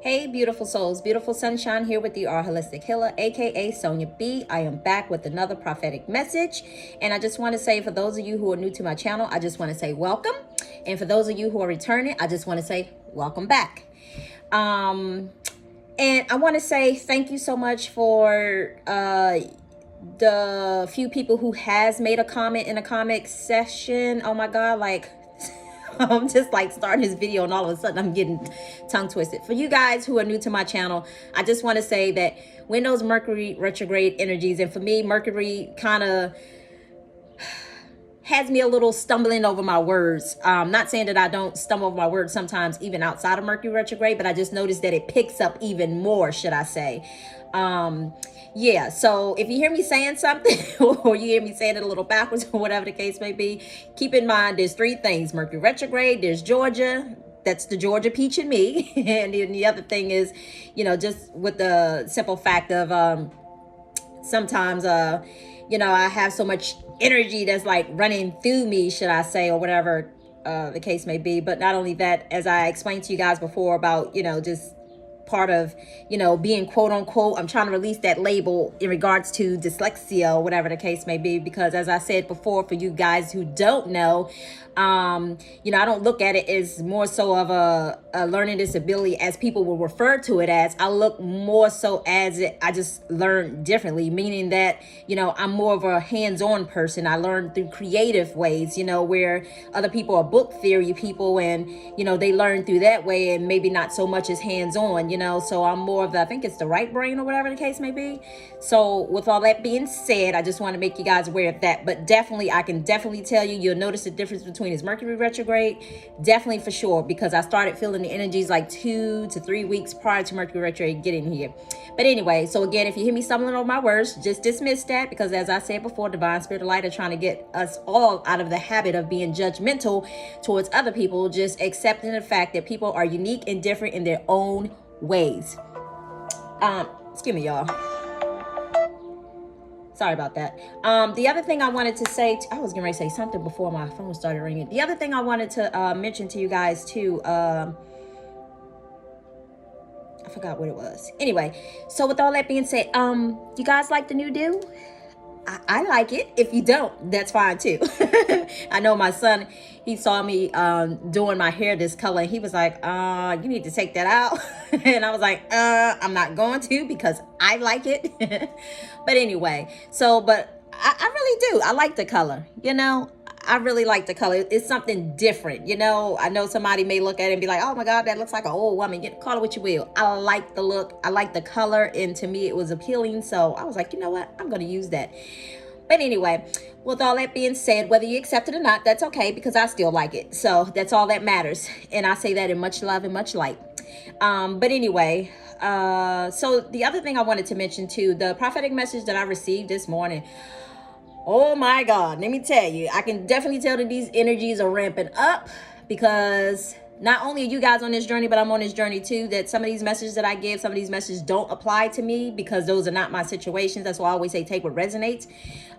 Hey, beautiful souls, beautiful sunshine here with you, our holistic healer, aka Sonia B. I am back with another prophetic message. And I just want to say, for those of you who are new to my channel, I just want to say welcome. And for those of you who are returning, I just want to say welcome back. And I want to say thank you so much for the few people who has made a comment in a comment session. Oh my God, like I'm just like starting this video and all of a sudden I'm getting tongue twisted. For you guys who are new to my channel, I just want to say that when those Mercury retrograde energies, and for me, Mercury kind of has me a little stumbling over my words. Not saying that I don't stumble over my words sometimes, even outside of Mercury retrograde, but I just noticed that it picks up even more, should I say. Yeah, so if you hear me saying something or you hear me saying it a little backwards or whatever the case may be, keep in mind there's three things: Mercury retrograde, there's Georgia, that's the Georgia peach in me, and then the other thing is, you know, just with the simple fact of sometimes you know, I have so much energy that's like running through me, should I say, or whatever the case may be. But not only that, as I explained to you guys before about, you know, just part of, you know, being quote unquote, I'm trying to release that label in regards to dyslexia or whatever the case may be, because as I said before, for you guys who don't know, you know, I don't look at it as more so of a learning disability as people will refer to it as. I look more so as I just learn differently, meaning that, you know, I'm more of a hands-on person. I learn through creative ways, you know, where other people are book theory people and, you know, they learn through that way and maybe not so much as hands-on, you know. So I'm more of the, I think it's the right brain or whatever the case may be. So with all that being said, I just want to make you guys aware of that. But definitely, I can definitely tell you, you'll notice the difference between his Mercury retrograde, definitely for sure, because I started feeling the energies like 2 to 3 weeks prior to Mercury retrograde getting here. But anyway, so again, if you hear me stumbling over my words, just dismiss that, because as I said before, divine spirit of light are trying to get us all out of the habit of being judgmental towards other people, just accepting the fact that people are unique and different in their own ways. Excuse me, y'all. Sorry about that. The other thing I wanted to say, I was getting ready to say something before my phone started ringing. The other thing I wanted to mention to you guys too, I forgot what it was. Anyway, so with all that being said, you guys like the new do? I like it. If you don't, that's fine too. I know my son, he saw me doing my hair this color. And he was like, you need to take that out. And I was like, I'm not going to, because I like it. But anyway, so, but I really do. I like the color, you know. I really like the color. It's something different, you know. I know somebody may look at it and be like, oh my God, that looks like an old woman. Call it what you will. I like the look. I like the color. And to me, it was appealing. So I was like, you know what? I'm going to use that. But anyway, with all that being said, whether you accept it or not, that's okay, because I still like it. So that's all that matters. And I say that in much love and much light. But anyway, so the other thing I wanted to mention too, the prophetic message that I received this morning. Oh my God, let me tell you, I can definitely tell that these energies are ramping up, because not only are you guys on this journey, but I'm on this journey too, that some of these messages that I give, some of these messages don't apply to me, because those are not my situations. That's why I always say take what resonates.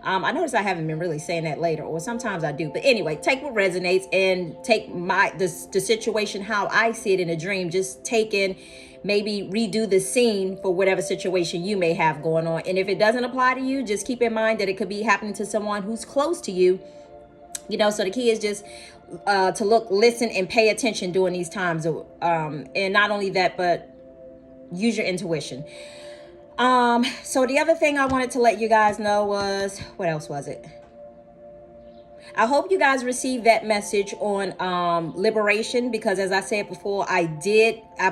I notice I haven't been really saying that later, or sometimes I do. But anyway, take what resonates and take the situation how I see it in a dream. Just take in, maybe redo the scene for whatever situation you may have going on. And if it doesn't apply to you, just keep in mind that it could be happening to someone who's close to you. You know, so the key is just to look, listen, and pay attention during these times. And not only that, but use your intuition. So the other thing I wanted to let you guys know was, what else was it? I hope you guys received that message on liberation, because as I said before, I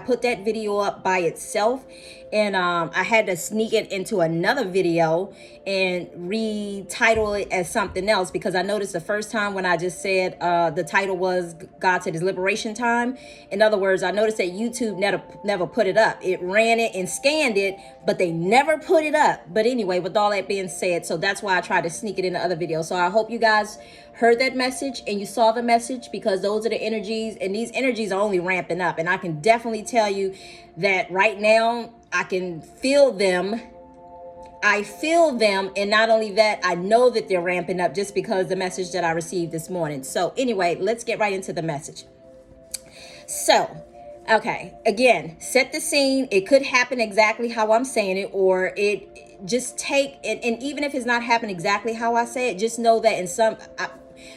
put that video up by itself, and I had to sneak it into another video and retitle it as something else, because I noticed the first time when I just said the title was God Said It's Liberation Time. In other words, I noticed that YouTube never put it up. It ran it and scanned it, but they never put it up. But anyway, with all that being said, so that's why I tried to sneak it in the other video. So I hope you guys heard that message and you saw the message, because those are the energies, and these energies are only ramping up. And I can definitely tell you that right now I can feel them. I feel them, and not only that, I know that they're ramping up just because the message that I received this morning. So anyway, let's get right into the message. So Okay, again, set the scene. It could happen exactly how I'm saying it, or it just take it. And even if it's not happening exactly how I say it, just know that in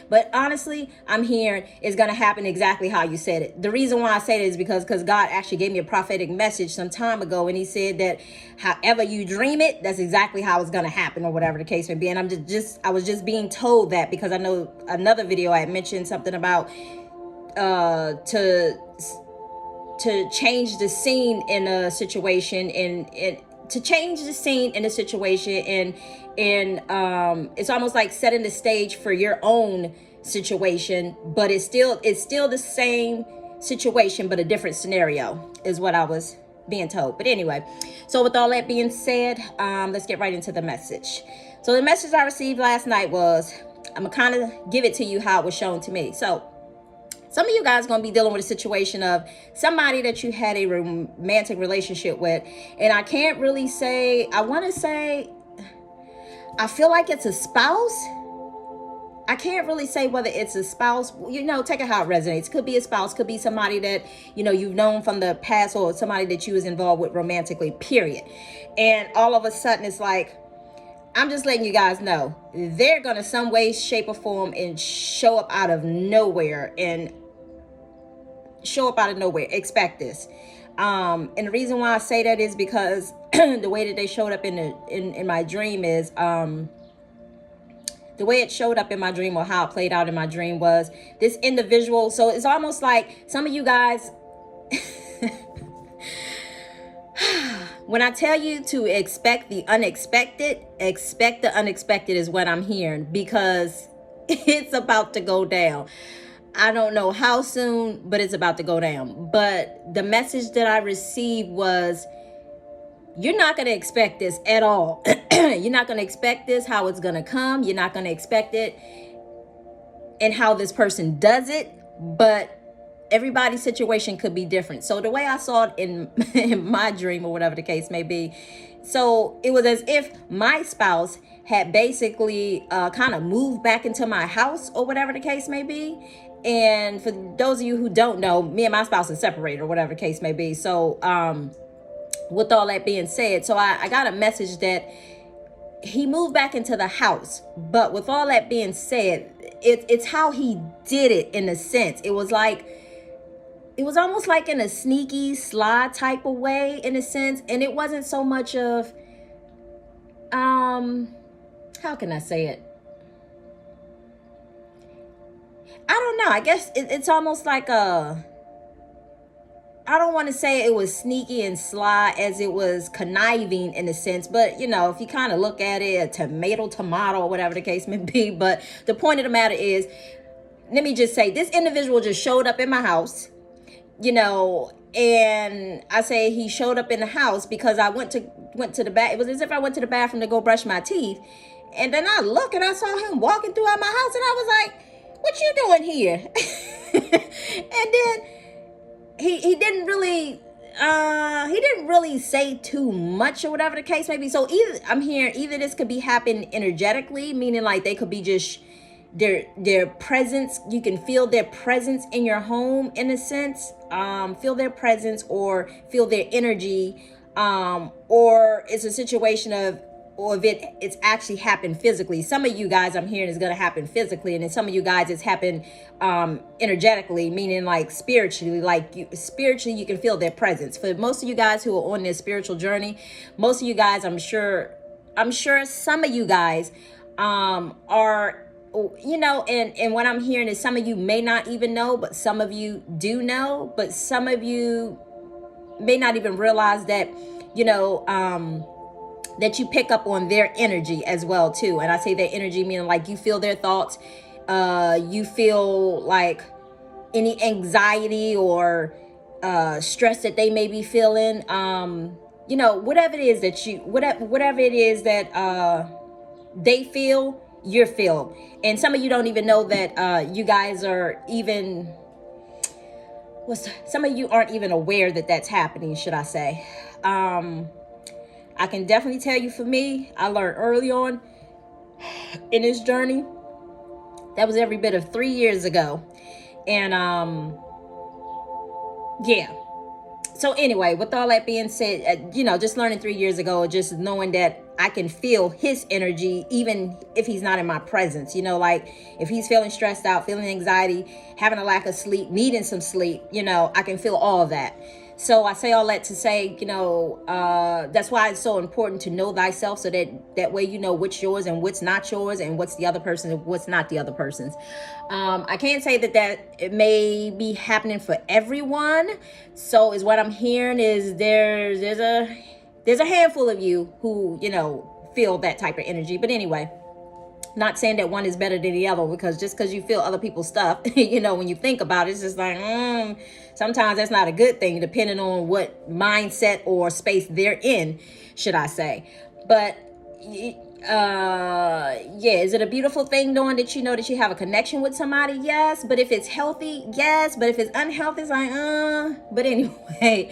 but honestly, I'm hearing it's going to happen exactly how you said it. The reason why I say it is because God actually gave me a prophetic message some time ago, and he said that however you dream it, that's exactly how it's going to happen, or whatever the case may be. And I was just being told that because I know another video I had mentioned something about to change the scene in a situation, and to change the scene in a situation, and it's almost like setting the stage for your own situation, but it's still the same situation but a different scenario, is what I was being told. But anyway, so with all that being said, let's get right into the message. So the message I received last night was, I'm gonna kind of give it to you how it was shown to me. So some of you guys are going to be dealing with a situation of somebody that you had a romantic relationship with. And I can't really say, I want to say, I feel like it's a spouse. I can't really say whether it's a spouse. Take it how it resonates. Could be a spouse, could be somebody that, you've known from the past, or somebody that you was involved with romantically, period. And all of a sudden it's like, I'm just letting you guys know, they're going to some way, shape, or form and show up out of nowhere. Expect this. And the reason why I say that is because the way that they showed up in my dream is, the way it showed up in my dream, or how it played out in my dream, was this individual. So it's almost like some of you guys, when I tell you to expect the unexpected is what I'm hearing, because it's about to go down. I don't know how soon, but it's about to go down. But the message that I received was, you're not going to expect this at all. You're not going to expect this, how it's going to come. You're not going to expect it and how this person does it. But everybody's situation could be different. So the way I saw it in my dream, or whatever the case may be, so it was as if my spouse had basically kind of moved back into my house, or whatever the case may be. And for those of you who don't know, me and my spouse are separated, or whatever the case may be. So with all that being said, so I got a message that he moved back into the house. But with all that being said, it's how he did it, in a sense. It was almost like in a sneaky, sly type of way, in a sense. And it wasn't so much of, how can I say it? I don't know. I guess it's almost like I don't want to say it was sneaky and sly as it was conniving, in a sense. But, if you kind of look at it, a tomato, or whatever the case may be. But the point of the matter is, let me just say, this individual just showed up in my house, and I say he showed up in the house because I went to the bath. It was as if I went to the bathroom to go brush my teeth. And then I look and I saw him walking throughout my house, and I was like, what you doing here? And then he didn't really say too much, or whatever the case may be. So either this could be happen energetically, meaning like they could be just their presence. You can feel their presence in your home, in a sense. Feel their presence, or feel their energy, or it's a situation of, or if it's actually happened physically. Some of you guys I'm hearing is going to happen physically, and then some of you guys it's happened energetically, meaning like spiritually. Like spiritually you can feel their presence. For most of you guys who are on this spiritual journey, most of you guys, I'm sure some of you guys are, and what I'm hearing is, some of you may not even know, but some of you do know. But some of you may not even realize that, that you pick up on their energy as well too. And I say their energy meaning like you feel their thoughts, you feel like any anxiety or stress that they may be feeling, whatever it is that they feel, you're feel. And some of you don't even know that you guys are even, some of you aren't even aware that that's happening, should I say. I can definitely tell you, for me, I learned early on in this journey. That was every bit of 3 years ago. And yeah. So anyway, with all that being said, just learning 3 years ago, just knowing that I can feel his energy even if he's not in my presence. Like if he's feeling stressed out, feeling anxiety, having a lack of sleep, needing some sleep, I can feel all of that. So I say all that to say, that's why it's so important to know thyself, so that way you know what's yours and what's not yours, and what's the other person and what's not the other person's. I can't say that it may be happening for everyone. So is what I'm hearing is there's a handful of you who, feel that type of energy. But anyway, not saying that one is better than the other, because just because you feel other people's stuff, when you think about it, it's just like, sometimes that's not a good thing, depending on what mindset or space they're in, should I say. But is it a beautiful thing knowing that you know that you have a connection with somebody? Yes. But if it's healthy, yes. But if it's unhealthy, it's like, but anyway,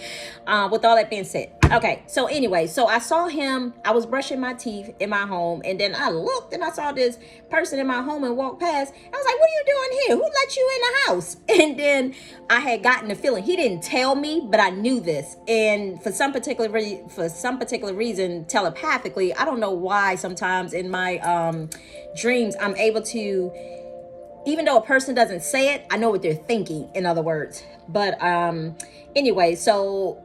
with all that being said, okay, so anyway, so I saw him, I was brushing my teeth in my home, and then I looked and I saw this person in my home and walked past. I was like, what are you doing here? Who let you in the house? And then I had gotten the feeling, he didn't tell me, but I knew this. And for some particular reason, telepathically, I don't know why, sometimes in my dreams, I'm able to, even though a person doesn't say it, I know what they're thinking, in other words. But anyway, so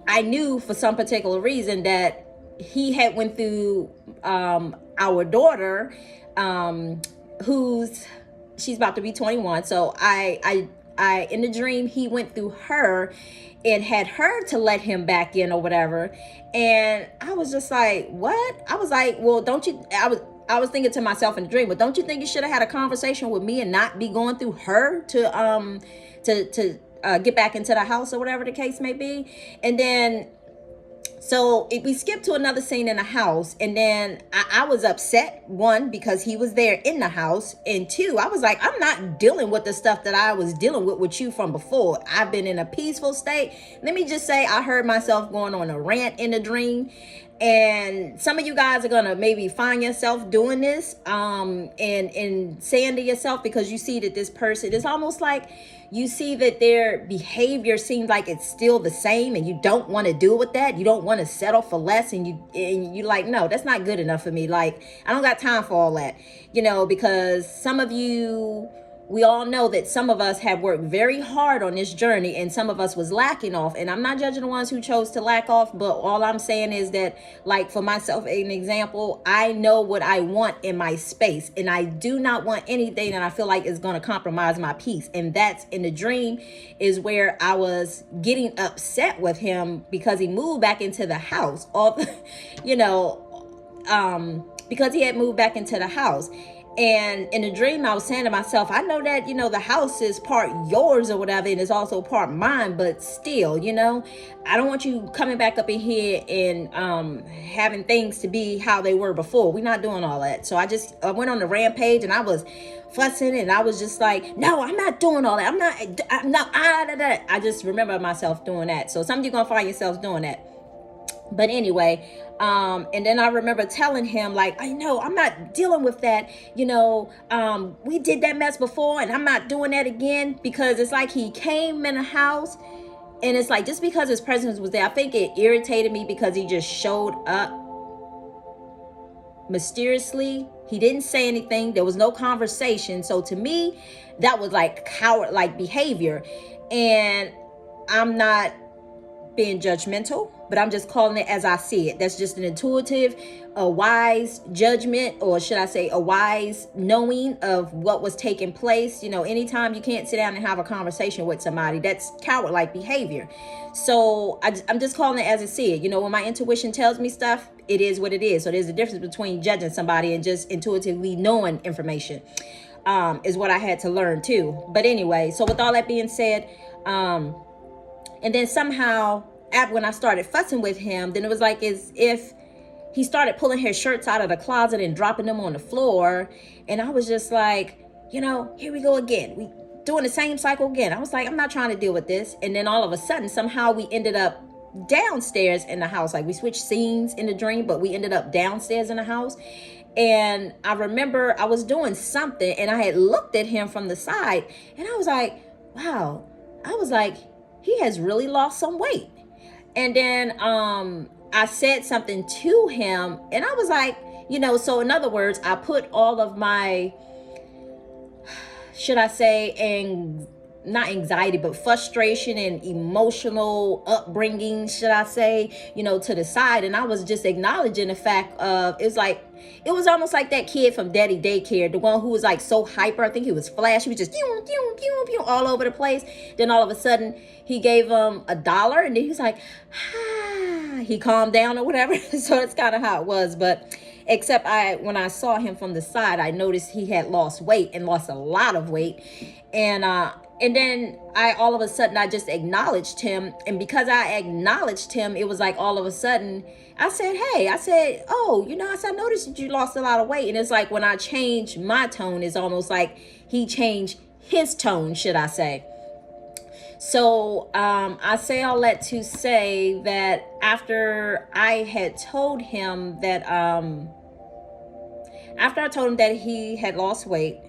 I knew for some particular reason that he had went through our daughter, she's about to be 21. So I in the dream, he went through her and had her to let him back in or whatever. And I was just like, what? I was like, well, don't you, I was thinking to myself in the dream, but don't you think you should have had a conversation with me and not be going through her to get back into the house or whatever the case may be? And then, so we skipped to another scene in the house, and then I was upset, one, because he was there in the house, and two, I was like, I'm not dealing with the stuff that I was dealing with you from before. I've been in a peaceful state. Let me just say, I heard myself going on a rant in a dream. And some of you guys are gonna maybe find yourself doing this and saying to yourself, because you see that this person is almost like, you see that their behavior seems like it's still the same, and you don't want to deal with that. You don't want to settle for less, and you like, no, that's not good enough for me. Like, I don't got time for all that, because some of you, we all know that some of us have worked very hard on this journey, and some of us was lacking off. And I'm not judging the ones who chose to lack off, but all I'm saying is that, like, for myself, an example, I know what I want in my space, and I do not want anything that I feel like is going to compromise my peace. And that's in the dream is where I was getting upset with him because he moved back into the house, because he had moved back into the house. And in the dream, I was saying to myself, I know that, the house is part yours or whatever, and it's also part mine, but still, I don't want you coming back up in here and having things to be how they were before. We're not doing all that. So I went on the rampage, and I was fussing, and I was just like, no, I'm not doing all that. I just remember myself doing that. So some of you going to find yourselves doing that. But anyway, and then I remember telling him, like, I know I'm not dealing with that. We did that mess before, and I'm not doing that again, because it's like he came in the house, and it's like, just because his presence was there, I think it irritated me because he just showed up mysteriously. He didn't say anything. There was no conversation. So to me, that was like coward-like behavior. And I'm not being judgmental, but I'm just calling it as I see it. That's just an intuitive, a wise judgment, or should I say a wise knowing of what was taking place. Anytime you can't sit down and have a conversation with somebody, that's coward-like behavior. So I'm just calling it as I see it. When my intuition tells me stuff, it is what it is. So there's a difference between judging somebody and just intuitively knowing information, is what I had to learn too. But anyway, so with all that being said, and then somehow, when I started fussing with him, then it was like as if he started pulling his shirts out of the closet and dropping them on the floor. And I was just like, here we go again. We doing the same cycle again. I was like, I'm not trying to deal with this. And then all of a sudden, somehow we ended up downstairs in the house. Like, we switched scenes in the dream, but we ended up downstairs in the house. And I remember I was doing something, and I had looked at him from the side, and I was like, wow. I was like, he has really lost some weight. And then I said something to him, and I was like, so in other words, I put all of my, should I say, not anxiety, but frustration and emotional upbringing, should I say, to the side. And I was just acknowledging the fact of, it was almost like that kid from Daddy Daycare, the one who was like so hyper. I think he was Flash. He was just all over the place. Then all of a sudden he gave him $1, and then he was like, he calmed down or whatever. So that's kind of how it was. But except when I saw him from the side, I noticed he had lost weight, and lost a lot of weight. And then all of a sudden, I just acknowledged him. And because I acknowledged him, it was like all of a sudden, I said, oh, I noticed that you lost a lot of weight. And it's like when I changed my tone, it's almost like he changed his tone, should I say. So I say all that to say that after I had told him that, he had lost weight,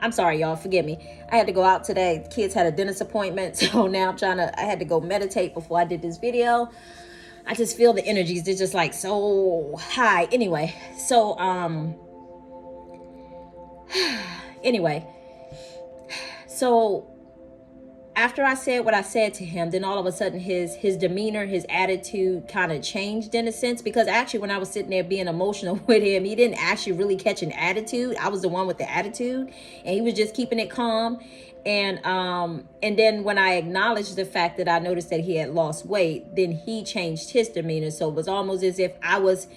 I'm sorry, y'all, forgive me. I had to go out today. Kids had a dentist appointment. So now I had to go meditate before I did this video. I just feel the energies. They're just like so high. Anyway, so, so after I said what I said to him, then all of a sudden his demeanor, his attitude kind of changed in a sense, because actually when I was sitting there being emotional with him, he didn't actually really catch an attitude. I was the one with the attitude, and he was just keeping it calm. And then when I acknowledged the fact that I noticed that he had lost weight, then he changed his demeanor. So it was almost as if I was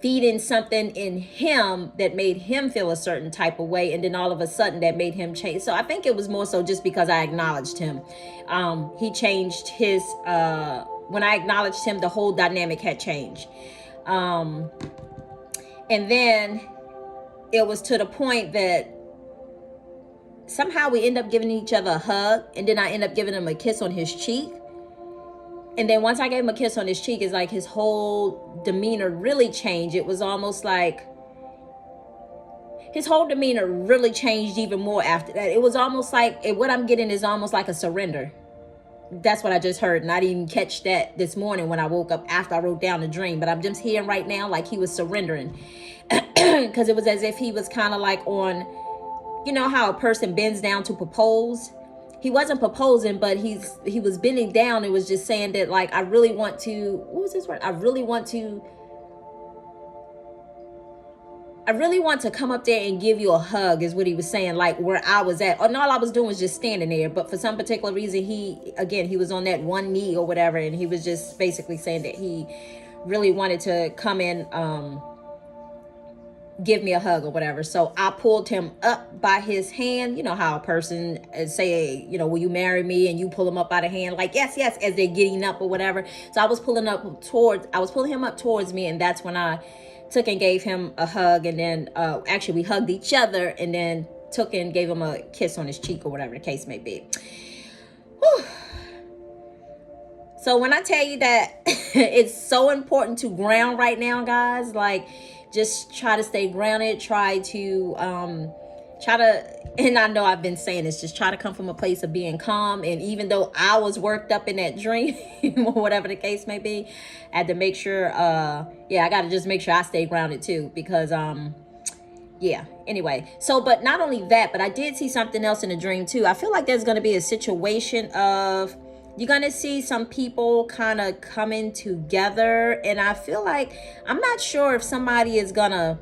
feeding something in him that made him feel a certain type of way, and then all of a sudden that made him change. So I think it was more so just because I acknowledged him. He changed his, when I acknowledged him, the whole dynamic had changed. And then it was to the point that somehow we end up giving each other a hug, and then I end up giving him a kiss on his cheek. And then once I gave him a kiss on his cheek, it's like his whole demeanor really changed. It was almost like his whole demeanor really changed even more after that. It was almost like, what I'm getting is almost like a surrender. That's what I just heard. And I didn't even catch that this morning when I woke up after I wrote down the dream. But I'm just hearing right now like he was surrendering. Because it was as if he was kind of like on, how a person bends down to propose. He wasn't proposing, but he was bending down and was just saying that, like, I really want to, what was his word? I really want to come up there and give you a hug, is what he was saying, like where I was at. And all I was doing was just standing there. But for some particular reason, he was on that one knee or whatever. And he was just basically saying that he really wanted to come in, give me a hug or whatever. So I pulled him up by his hand. You know how a person say, will you marry me? And you pull him up by the hand, like, yes, as they're getting up or whatever. So I was pulling him up towards me. And that's when I took and gave him a hug. And then actually we hugged each other, and then took and gave him a kiss on his cheek or whatever the case may be. Whew. So when I tell you that it's so important to ground right now, guys, like, just try to stay grounded, and I know I've been saying this, just try to come from a place of being calm. And even though I was worked up in that dream, or whatever the case may be, I had to make sure, I got to just make sure I stay grounded too, because, anyway. So, but not only that, but I did see something else in the dream too. I feel like there's going to be a situation of, you're going to see some people kind of coming together. And I feel like, I'm not sure if somebody is going to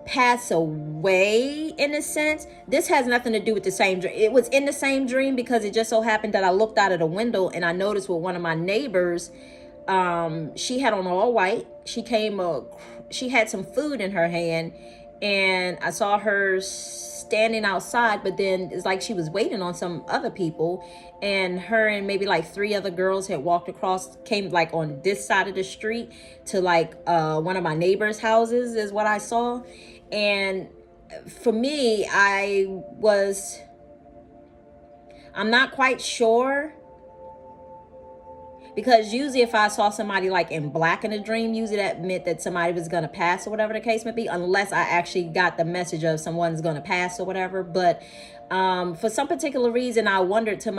pass away in a sense. This has nothing to do with the same dream. It was in the same dream because it just so happened that I looked out of the window and I noticed with one of my neighbors, she had on all white. She had some food in her hand, and I saw her standing outside, but then it's like she was waiting on some other people, and her and maybe like 3 other girls had walked across, came like on this side of the street to like one of my neighbors' houses is what I saw. And for me, I'm not quite sure Because usually if I saw somebody like in black in a dream, usually that meant that somebody was going to pass or whatever the case may be, unless I actually got the message of someone's going to pass or whatever. But for some particular reason, I was wondering to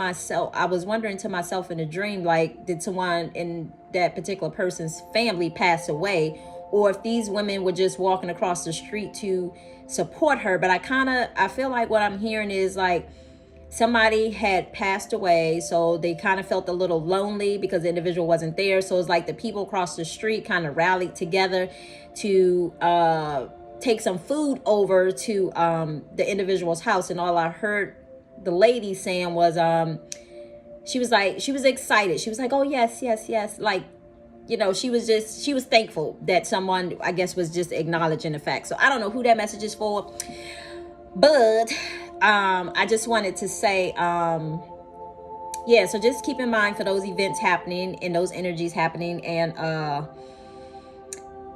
myself in a dream, like, did someone in that particular person's family pass away? Or if these women were just walking across the street to support her. But I feel like what I'm hearing is like, somebody had passed away, so they kind of felt a little lonely because the individual wasn't there. So it's like the people across the street kind of rallied together to take some food over to the individual's house. And all I heard the lady saying was she was excited. She was like, oh yes, yes, yes. Like, you know, she was thankful that someone, I guess, was just acknowledging the fact. So I don't know who that message is for, but I just wanted to say, yeah, so just keep in mind for those events happening and those energies happening, and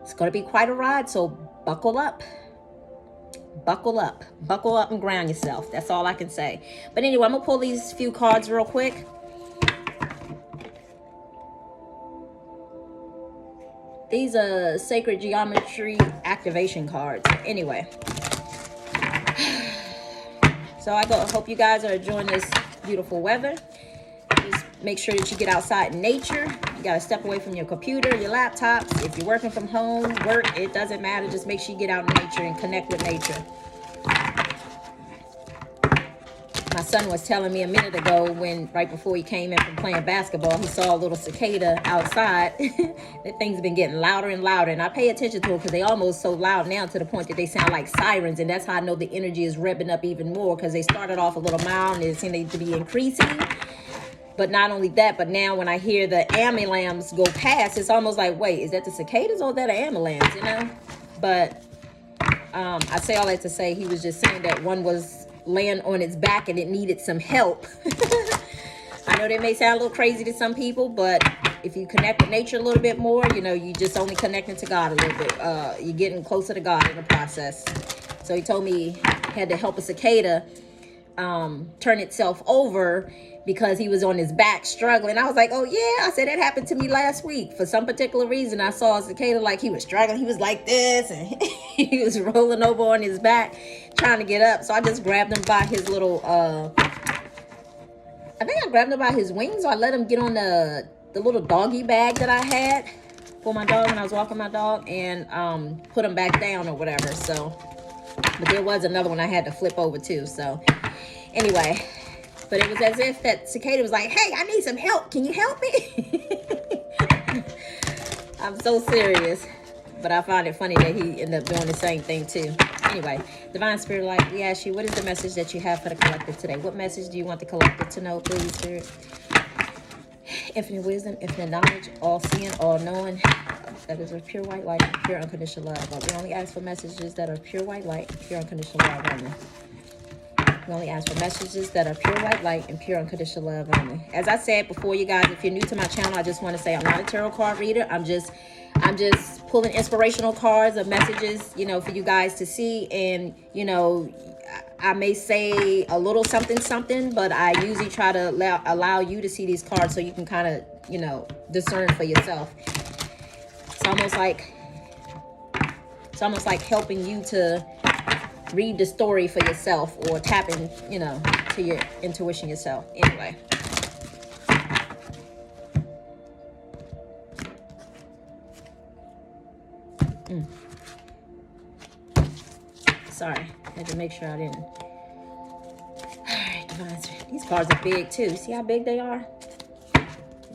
it's going to be quite a ride, so buckle up and ground yourself. That's all I can say. But anyway, I'm going to pull these few cards real quick. These are sacred geometry activation cards. Anyway, so I hope you guys are enjoying this beautiful weather. Just make sure that you get outside in nature. You got to step away from your computer, your laptops. If you're working from home, work, it doesn't matter. Just make sure you get out in nature and connect with nature. My son was telling me a minute ago, right before he came in from playing basketball, he saw a little cicada outside. That thing's been getting louder and louder, and I pay attention to it because they almost so loud now to the point that they sound like sirens, and that's how I know the energy is revving up even more, because they started off a little mild and it seemed to be increasing. But not only that, but now when I hear the ambulance go past, it's almost like, wait, is that the cicadas or is that an ambulance, you know? But I say all that to say, he was just saying that one was laying on its back and it needed some help. I know that may sound a little crazy to some people, but if you connect with nature a little bit more, you know, you just only connecting to God a little bit. You're getting closer to God in the process. So he told me he had to help a cicada turn itself over because he was on his back struggling. I was like, oh yeah, I said that happened to me last week. For some particular reason, I saw a cicada, like he was struggling. He was like this, and he was rolling over on his back trying to get up. So I just grabbed him by his little I think I grabbed him by his wings, or I let him get on the little doggy bag that I had for my dog when I was walking my dog, and put him back down or whatever. So, but there was another one I had to flip over too. So anyway, but it was as if that cicada was like, hey, I need some help. Can you help me? I'm so serious. But I find it funny that he ended up doing the same thing too. Anyway, Divine Spirit Light, we ask you, what is the message that you have for the collective today? What message do you want the collective to know, please, Spirit? Infinite wisdom, infinite knowledge, all seeing, all knowing. That is of pure white light, pure unconditional love. But we only ask for messages that are pure white light, pure unconditional love only. We only ask for messages that are pure white light and pure unconditional love only. As I said before, you guys, if you're new to my channel, I just want to say I'm not a tarot card reader. I'm just pulling inspirational cards of messages, you know, for you guys to see. And, you know, I may say a little something, but I usually try to allow you to see these cards so you can kind of, you know, discern for yourself. It's almost like helping you to read the story for yourself, or tap in, you know, to your intuition yourself. Anyway. Sorry, I had to make sure I didn't. Alright, Divine Spirit. These cards are big too. See how big they are?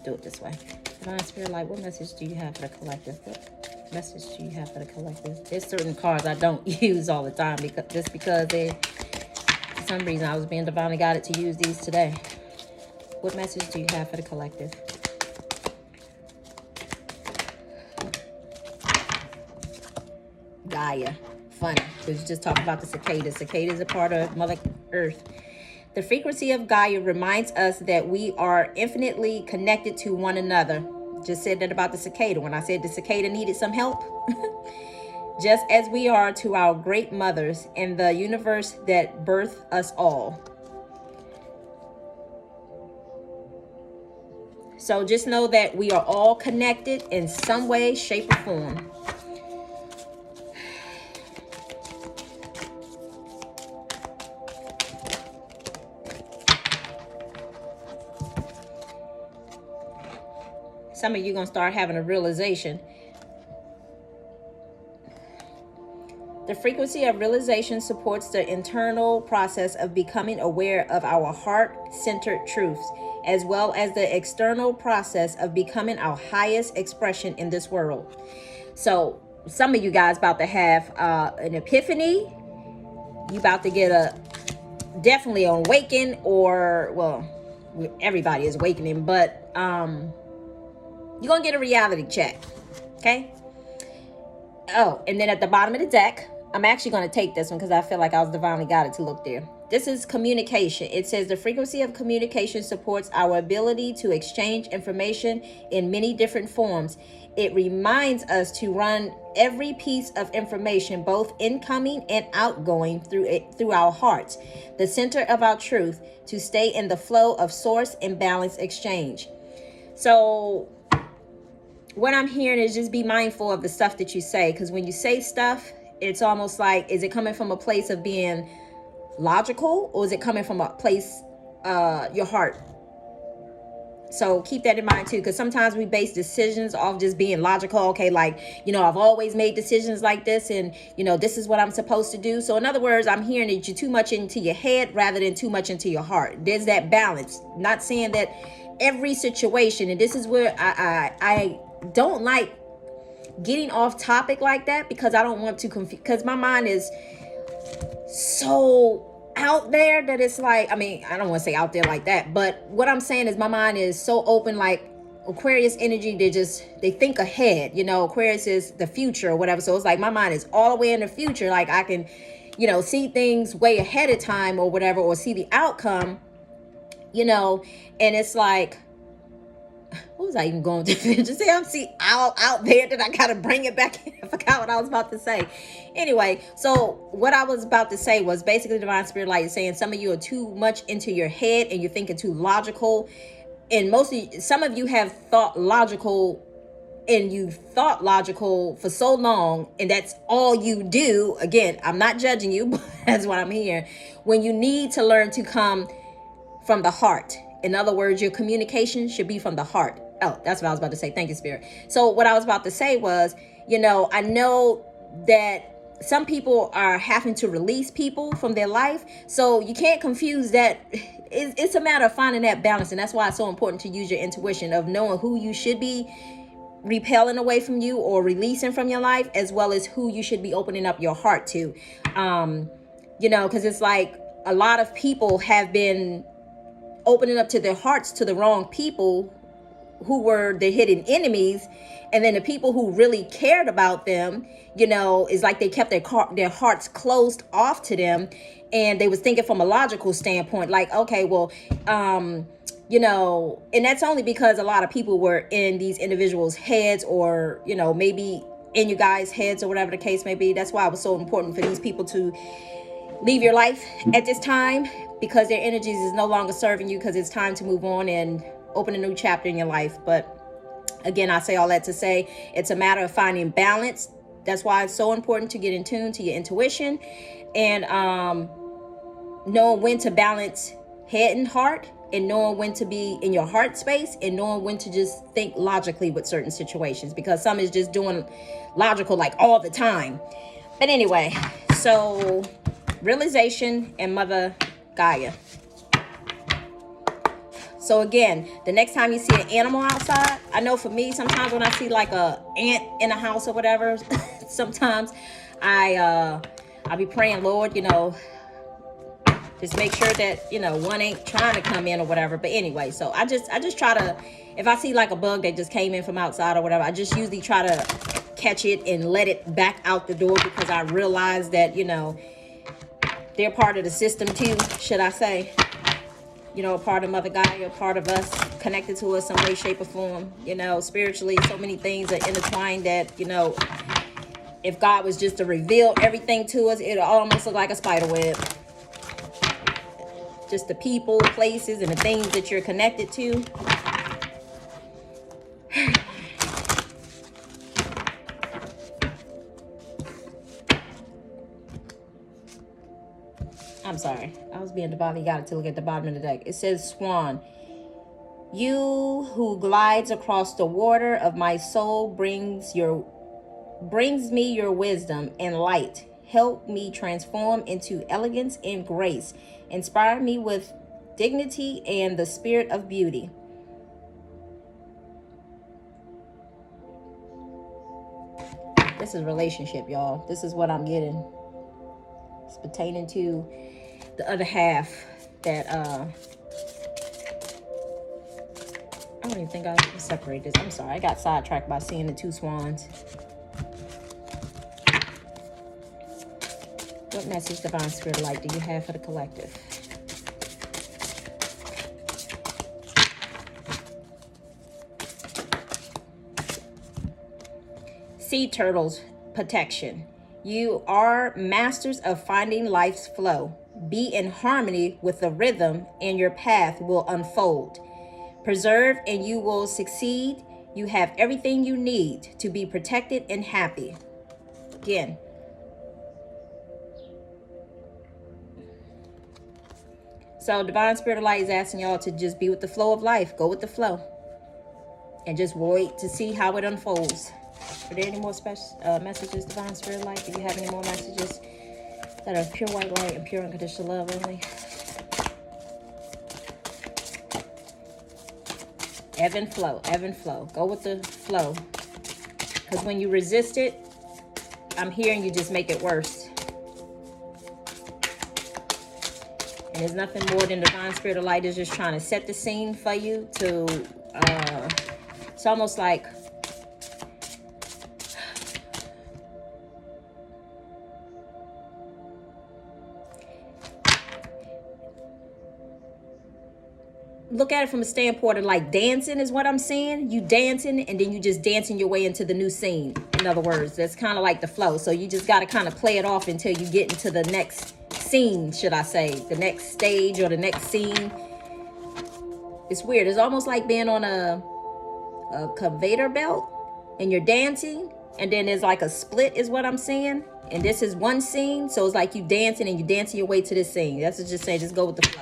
Do it this way. Divine Spirit Light, what message do you have for the collective? What message do you have for the collective? There's certain cards I don't use all the time, because for some reason I was being divinely guided to use these today. What message do you have for the collective? Gaia. Funny, because you just talked about the cicadas. Cicadas are part of Mother Earth. The frequency of Gaia reminds us that we are infinitely connected to one another. Just said that about the cicada. When I said the cicada needed some help. Just as we are to our great mothers and the universe that birthed us all. So just know that we are all connected in some way, shape, or form. Some of you going to start having a realization. The frequency of realization supports the internal process of becoming aware of our heart-centered truths, as well as the external process of becoming our highest expression in this world. So some of you guys about to have an epiphany. You about to get definitely an awaken, or, well, everybody is awakening, but you're going to get a reality check. Okay. Oh, and then at the bottom of the deck, I'm actually going to take this one because I feel like I was divinely guided to look there. This is communication. It says the frequency of communication supports our ability to exchange information in many different forms. It reminds us to run every piece of information, both incoming and outgoing, through our hearts, the center of our truth, to stay in the flow of source and balance exchange. So what I'm hearing is just be mindful of the stuff that you say, because when you say stuff, it's almost like, is it coming from a place of being logical, or is it coming from a place, your heart? So keep that in mind too, because sometimes we base decisions off just being logical. Okay, like, I've always made decisions like this, and this is what I'm supposed to do. So in other words, I'm hearing that you're too much into your head rather than too much into your heart. There's that balance. Not saying that every situation, and this is where I don't like getting off topic like that, because I don't want to confuse, because my mind is so out there that it's like, I don't want to say out there like that, but what I'm saying is my mind is so open, like Aquarius energy. They think ahead. Aquarius is the future or whatever. So it's like my mind is all the way in the future. Like I can, see things way ahead of time or whatever, or see the outcome, and it's like, what was I even going to just say? I'm out there that I gotta bring it back in. I forgot what I was about to say. Anyway, so what I was about to say was basically Divine Spirit Light is saying some of you are too much into your head and you're thinking too logical. And some of you have thought logical, and you've thought logical for so long, and that's all you do. Again, I'm not judging you, but that's what I'm hearing. When you need to learn to come from the heart. In other words, your communication should be from the heart. Oh, that's what I was about to say. Thank you, Spirit. So what I was about to say was, I know that some people are having to release people from their life. So you can't confuse that. It's a matter of finding that balance. And that's why it's so important to use your intuition of knowing who you should be repelling away from you or releasing from your life, as well as who you should be opening up your heart to. Because it's like a lot of people have been opening up to their hearts to the wrong people who were the hidden enemies, and then the people who really cared about them, is like they kept their hearts closed off to them, and they was thinking from a logical standpoint, like, okay, well, and that's only because a lot of people were in these individuals' heads, or maybe in you guys' heads, or whatever the case may be. That's why it was so important for these people to leave your life at this time, because their energies is no longer serving you, because it's time to move on and open a new chapter in your life. But again, I say all that to say it's a matter of finding balance. That's why it's so important to get in tune to your intuition, and knowing when to balance head and heart, and knowing when to be in your heart space, and knowing when to just think logically with certain situations, because some is just doing logical like all the time. But anyway, so realization and Mother Gaia. So again, the next time you see an animal outside, I know for me, sometimes when I see like a ant in a house or whatever, sometimes I be praying, Lord, just make sure that, one ain't trying to come in or whatever. But anyway, so I just try to, if I see like a bug that just came in from outside or whatever, I just usually try to catch it and let it back out the door, because I realize that, they're part of the system too, should I say. A part of Mother Gaia, a part of us, connected to us some way, shape, or form. Spiritually, so many things are intertwined that, if God was just to reveal everything to us, it'll almost look like a spider web. Just the people, places, and the things that you're connected to. sorry. I was being divinely guided to look at the bottom of the deck. It says Swan. You who glides across the water of my soul brings me your wisdom and light. Help me transform into elegance and grace. Inspire me with dignity and the spirit of beauty. This is relationship, y'all. This is what I'm getting. It's pertaining to the other half that I don't even think I can separate this. I'm sorry, I got sidetracked by seeing the two swans. What message, Divine Spirit Light, do you have for the collective? Sea turtles, protection. You are masters of finding life's flow. Be in harmony with the rhythm and your path will unfold. Preserve and you will succeed. You have everything you need to be protected and happy. Again. So Divine Spirit of Light is asking y'all to just be with the flow of life. Go with the flow. And just wait to see how it unfolds. Are there any more special messages, Divine Spirit Light? Do you have any more messages that are pure white light and pure unconditional love only? Ebb and flow, ebb and flow. Go with the flow. Because when you resist it, I'm hearing you just make it worse. And there's nothing more than Divine Spirit of Light is just trying to set the scene for you to, it's almost like, look at it from a standpoint of like dancing is what I'm saying. You dancing and then you just dancing your way into the new scene. In other words, that's kind of like the flow. So you just got to kind of play it off until you get into the next scene, should I say. The next stage or the next scene. It's weird. It's almost like being on a conveyor belt and you're dancing. And then there's like a split is what I'm saying. And this is one scene. So it's like you dancing and you dancing your way to this scene. That's just saying, just go with the flow.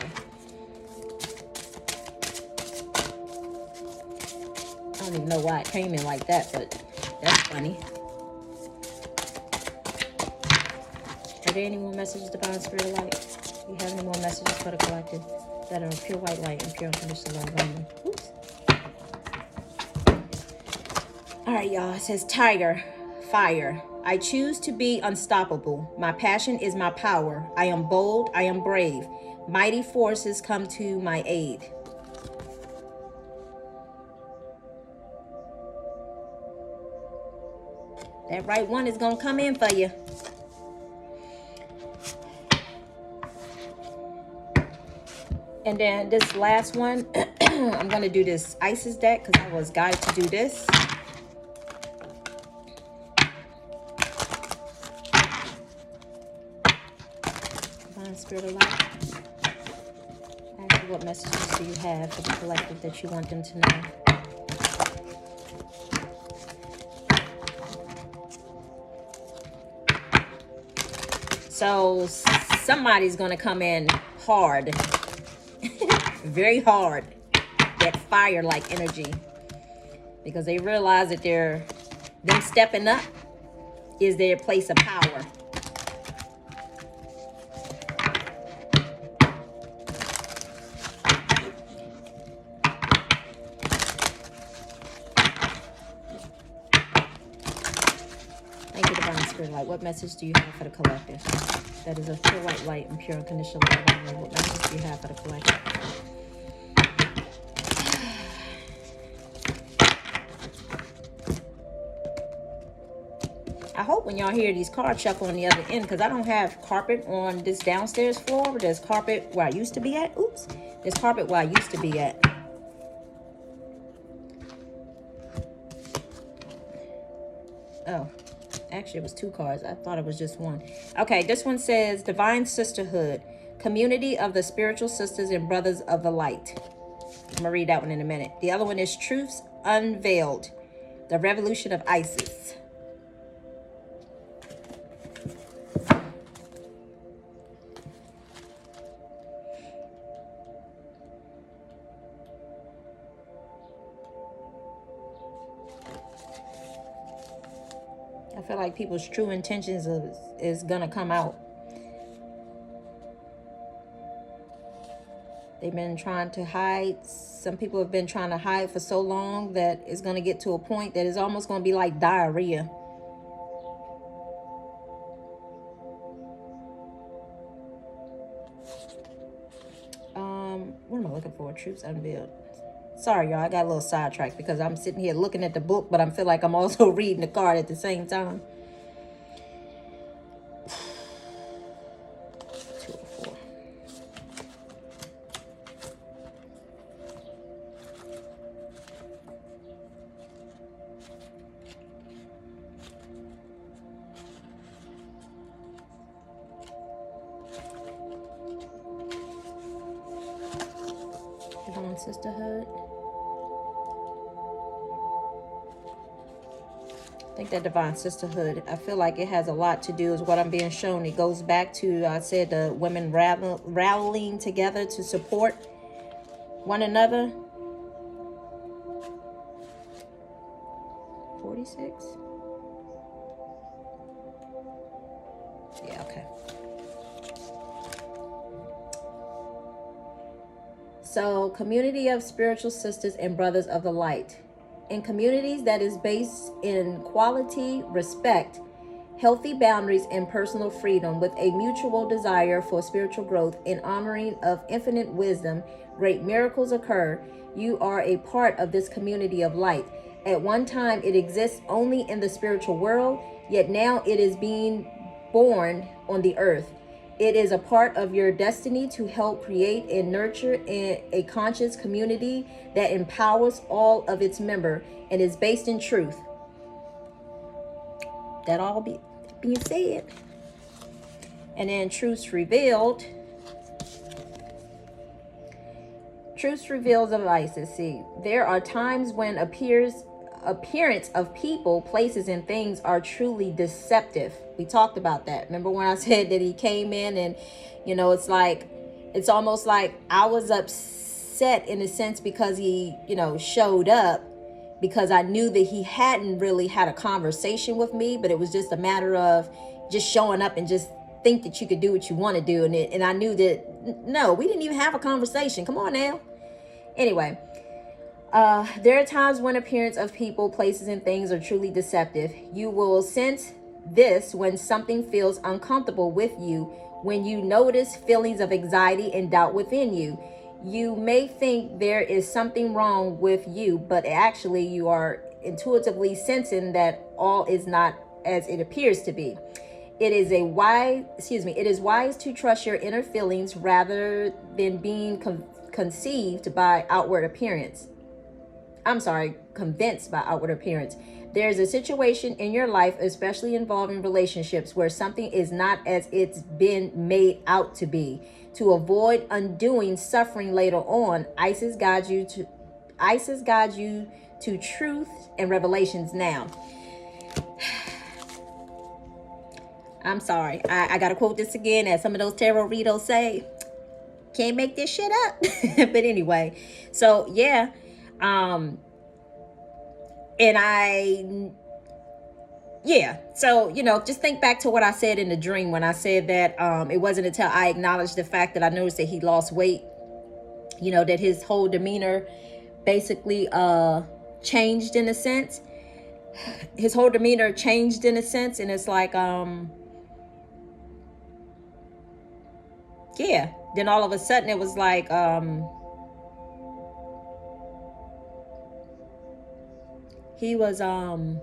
I don't even know why it came in like that, but that's funny. Are there any more messages, Divine Spirit of Light? Do you have any more messages for the collective that are pure white light and pure unconditional love only? Oops. All right, y'all. It says Tiger, fire. I choose to be unstoppable. My passion is my power. I am bold. I am brave. Mighty forces come to my aid. That right one is going to come in for you. And then this last one, I'm going to do this Isis deck because I was guided to do this. Divine Spirit of Light. Ask you what messages do you have for the collective that you want them to know. So somebody's going to come in hard, very hard, that fire-like energy, because they realize that them stepping up is their place of power. Thank you, Divine Spirit Light. What message do you have for the collective? That is a pure white light and pure unconditional love. What message do you have for the collective? I hope when y'all hear these cards shuffle on the other end, because I don't have carpet on this downstairs floor, but there's carpet where I used to be at. Oops. There's carpet where I used to be at. Oh. Actually, it was two cards. I thought it was just one. Okay, this one says Divine Sisterhood, community of the spiritual sisters and brothers of the light. I'm going to read that one in a minute. The other one is Truths Unveiled, the revolution of Isis. I feel like people's true intentions is gonna come out. They've been trying to hide. Some people have been trying to hide for so long that it's gonna get to a point that it's almost gonna be like diarrhea. What am I looking for? Truths Unveiled. Sorry, y'all. I got a little sidetracked because I'm sitting here looking at the book, but I feel like I'm also reading the card at the same time. 204. Sisterhood. I think that divine sisterhood, I feel like it has a lot to do with what I'm being shown. It goes back to, I said, the women rallying together to support one another. 46. Yeah, okay. So, community of spiritual sisters and brothers of the light. In communities that is based in quality, respect, healthy boundaries, and personal freedom, with a mutual desire for spiritual growth and honoring of infinite wisdom, great miracles occur. You are a part of this community of light. At one time, it exists only in the spiritual world, yet now it is being born on the earth. It is a part of your destiny to help create and nurture a conscious community that empowers all of its members and is based in truth. That all being said. And then Truths Revealed. Truths Revealed of Isis. See, there are times when appearance of people, places, and things are truly deceptive. We talked about that. Remember when I said that he came in and, it's almost like I was upset in a sense because he, showed up, because I knew that he hadn't really had a conversation with me, but it was just a matter of just showing up and just think that you could do what you want to do. And I knew that, no, we didn't even have a conversation. Come on now. Anyway. There are times when appearance of people, places, and things are truly deceptive. You will sense this when something feels uncomfortable with you, when you notice feelings of anxiety and doubt within you. You may think there is something wrong with you, but actually you are intuitively sensing that all is not as it appears to be. It is wise to trust your inner feelings rather than being conceived by outward appearance. Convinced by outward appearance. There's a situation in your life, especially involving relationships, where something is not as it's been made out to be. To avoid undoing suffering later on, Isis guides you to truth and revelations now. I'm sorry. I gotta quote this again, as some of those tarot readers say. Can't make this shit up. But anyway, so yeah. So, just think back to what I said in the dream when I said that it wasn't until I acknowledged the fact that I noticed that he lost weight, that his whole demeanor basically changed in a sense. His whole demeanor changed in a sense, and it's like, then all of a sudden it was like, he was, I'm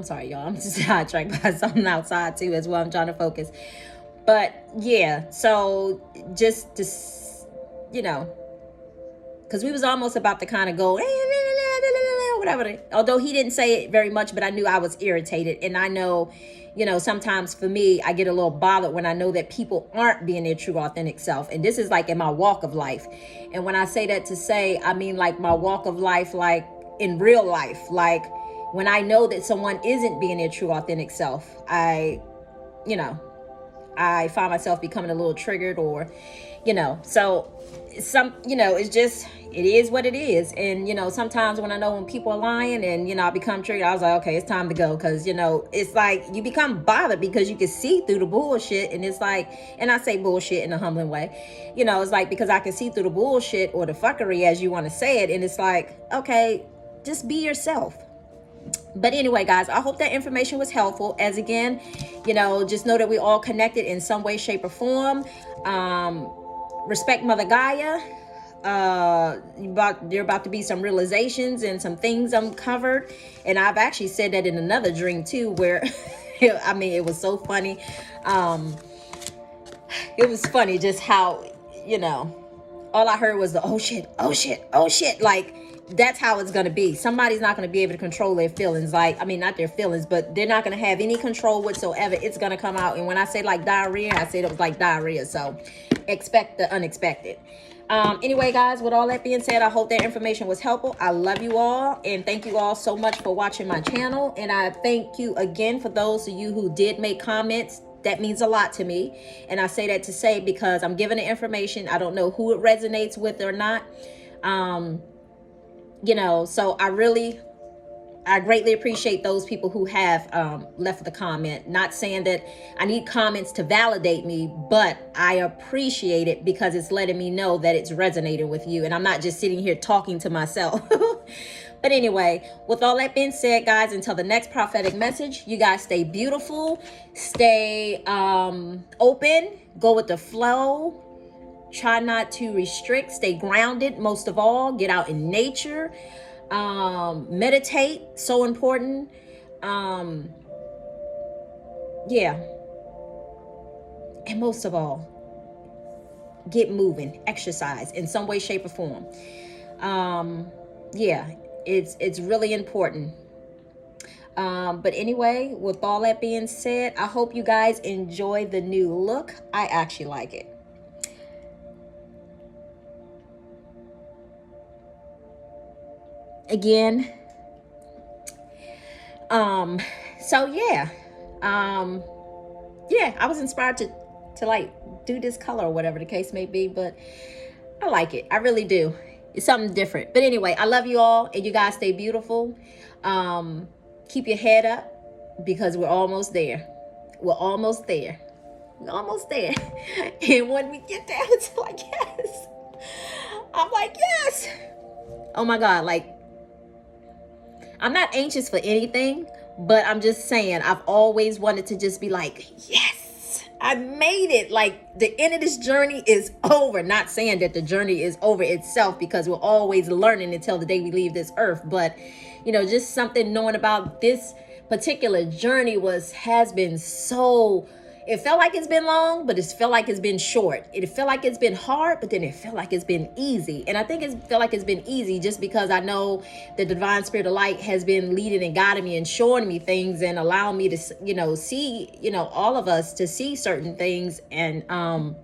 sorry, y'all. I'm just sidetracked by something outside too as well. I'm trying to focus. But yeah, so just to, because we was almost about to kind of go, whatever. Although he didn't say it very much, but I knew I was irritated. And I know, sometimes for me, I get a little bothered when I know that people aren't being their true, authentic self. And this is like in my walk of life. And when I say that to say, I mean like my walk of life, like in real life, like when I know that someone isn't being their true, authentic self, I find myself becoming a little triggered, or, so it's just, it is what it is. And, sometimes when people are lying and, I become triggered, I was like, okay, it's time to go. Cause, it's like you become bothered because you can see through the bullshit. And it's like, and I say bullshit in a humbling way, it's like, because I can see through the bullshit or the fuckery, as you want to say it. And it's like, okay, just be yourself. But anyway, guys, I hope that information was helpful. As again, just know that we're all connected in some way, shape, or form. Respect Mother Gaia. There about to be some realizations and some things uncovered. And I've actually said that in another dream too, where I mean, it was so funny. It was funny just how, all I heard was the oh shit, oh shit, oh shit. Like, that's how it's going to be. Somebody's not going to be able to control their feelings. Like, I mean, not their feelings, but they're not going to have any control whatsoever. It's going to come out. And when I say like diarrhea, I said it was like diarrhea. So expect the unexpected. Anyway, guys, with all that being said, I hope that information was helpful. I love you all. And thank you all so much for watching my channel. And I thank you again for those of you who did make comments. That means a lot to me. And I say that to say, because I'm giving the information. I don't know who it resonates with or not. So I greatly appreciate those people who have left the comment. Not saying that I need comments to validate me, but I appreciate it because it's letting me know that it's resonating with you. And I'm not just sitting here talking to myself. But anyway, with all that being said, guys, until the next prophetic message, you guys stay beautiful, stay open, go with the flow. Try not to restrict, stay grounded. Most of all, get out in nature. Meditate, so important. Yeah. And most of all, get moving, exercise in some way, shape, or form. Yeah, it's really important. But anyway, with all that being said, I hope you guys enjoy the new look. I actually like it. Again, so yeah, I was inspired to like do this color or whatever the case may be, but I like it. I really do. It's something different. But anyway, I love you all, and you guys stay beautiful. Keep your head up, because we're almost there. We're almost there. We're almost there. And when we get there, it's like, yes. I'm like, yes. Oh my God, like, I'm not anxious for anything, but I'm just saying, I've always wanted to just be like, yes, I made it. Like, the end of this journey is over. Not saying that the journey is over itself, because we're always learning until the day we leave this earth. But, just something knowing about this particular journey has been so, it felt like it's been long, but it's felt like it's been short. It felt like it's been hard, but then it felt like it's been easy. And I think it felt like it's been easy just because I know the divine spirit of light has been leading and guiding me and showing me things and allowing me to, see, all of us to see certain things. And, on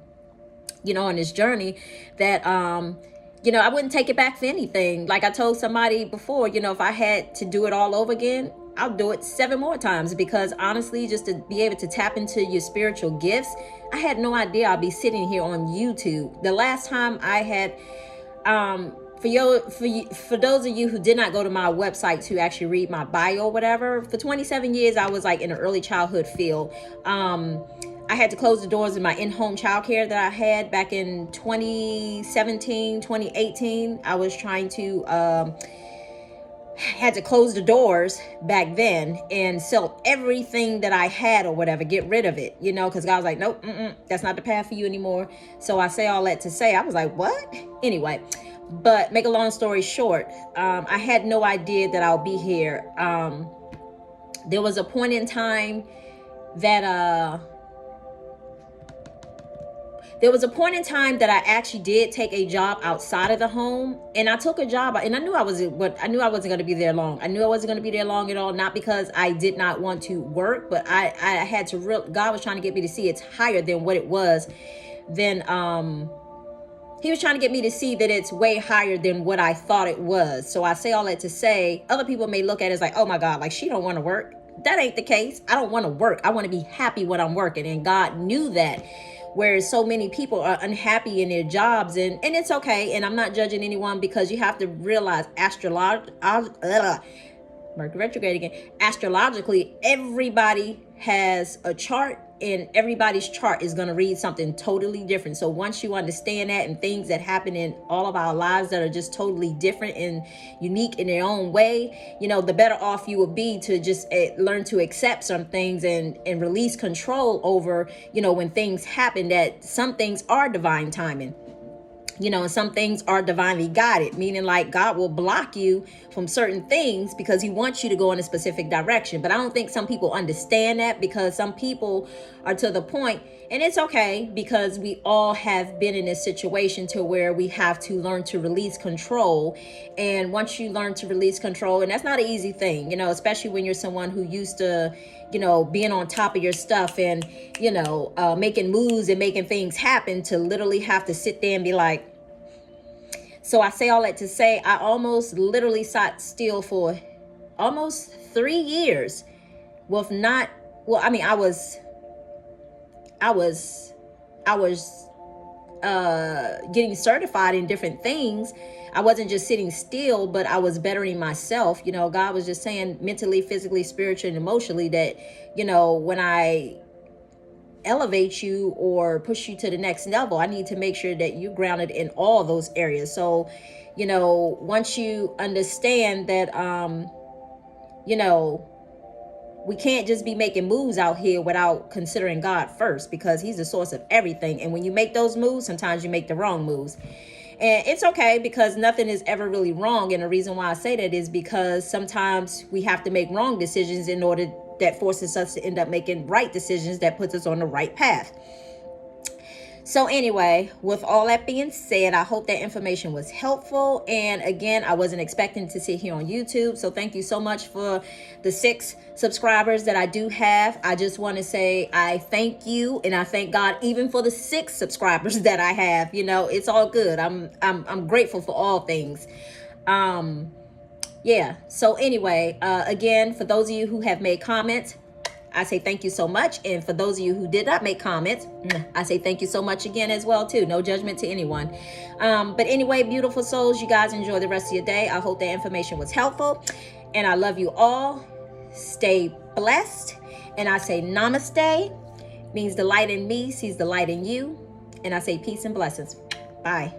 this journey that, I wouldn't take it back for anything. Like I told somebody before, if I had to do it all over again, I'll do it 7 more times, because honestly, just to be able to tap into your spiritual gifts, I had no idea I'd be sitting here on YouTube. The last time I had, for those of you who did not go to my website to actually read my bio or whatever, for 27 years, I was like in the early childhood field. I had to close the doors in my in-home childcare that I had back in 2017, 2018. I was trying to, had to close the doors back then and sell everything that I had or whatever, get rid of it, because God was like, nope, that's not the path for you anymore. So I say all that to say, I was like, what? Anyway, but make a long story short, I had no idea that I'll be here. There was a point in time that, I actually did take a job outside of the home, and I took a job, and I knew I wasn't going to be there long. I knew I wasn't going to be there long at all, not because I did not want to work, but I had to God was trying to get me to see it's higher than what it was. Then he was trying to get me to see that it's way higher than what I thought it was. So I say all that to say, other people may look at it as like, oh my God, like she don't want to work. That ain't the case. I don't want to work. I want to be happy when I'm working, and God knew that where so many people are unhappy in their jobs, and it's okay. And I'm not judging anyone, because you have to realize Mercury retrograde again. Astrologically, everybody has a chart, and everybody's chart is going to read something totally different. So once you understand that, and things that happen in all of our lives that are just totally different and unique in their own way, the better off you will be to just learn to accept some things and release control over, when things happen, that some things are divine timing. And some things are divinely guided, meaning like God will block you from certain things because he wants you to go in a specific direction. But I don't think some people understand that, because some people are to the point, and it's okay, because we all have been in this situation to where we have to learn to release control. And once you learn to release control, and that's not an easy thing, especially when you're someone who used to, being on top of your stuff and, making moves and making things happen, to literally have to sit there and be like. So I say all that to say, I almost literally sat still for almost 3 years with not, well, I mean, I was getting certified in different things. I wasn't just sitting still, but I was bettering myself. God was just saying mentally, physically, spiritually, and emotionally that, when I elevate you or push you to the next level, I need to make sure that you're grounded in all those areas. So, once you understand that, we can't just be making moves out here without considering God first, because he's the source of everything. And when you make those moves, sometimes you make the wrong moves. And it's okay, because nothing is ever really wrong. And the reason why I say that is because sometimes we have to make wrong decisions in order that forces us to end up making right decisions that puts us on the right path. So anyway, with all that being said, I hope that information was helpful. And again, I wasn't expecting to sit here on YouTube. So thank you so much for the 6 subscribers that I do have. I just want to say I thank you, and I thank God even for the 6 subscribers that I have. It's all good. I'm grateful for all things. Yeah. So anyway, again, for those of you who have made comments, I say thank you so much. And for those of you who did not make comments, I say thank you so much again as well too. No judgment to anyone. But anyway, beautiful souls, you guys enjoy the rest of your day. I hope that information was helpful, and I love you all. Stay blessed. And I say namaste, means the light in me sees the light in you. And I say peace and blessings. Bye.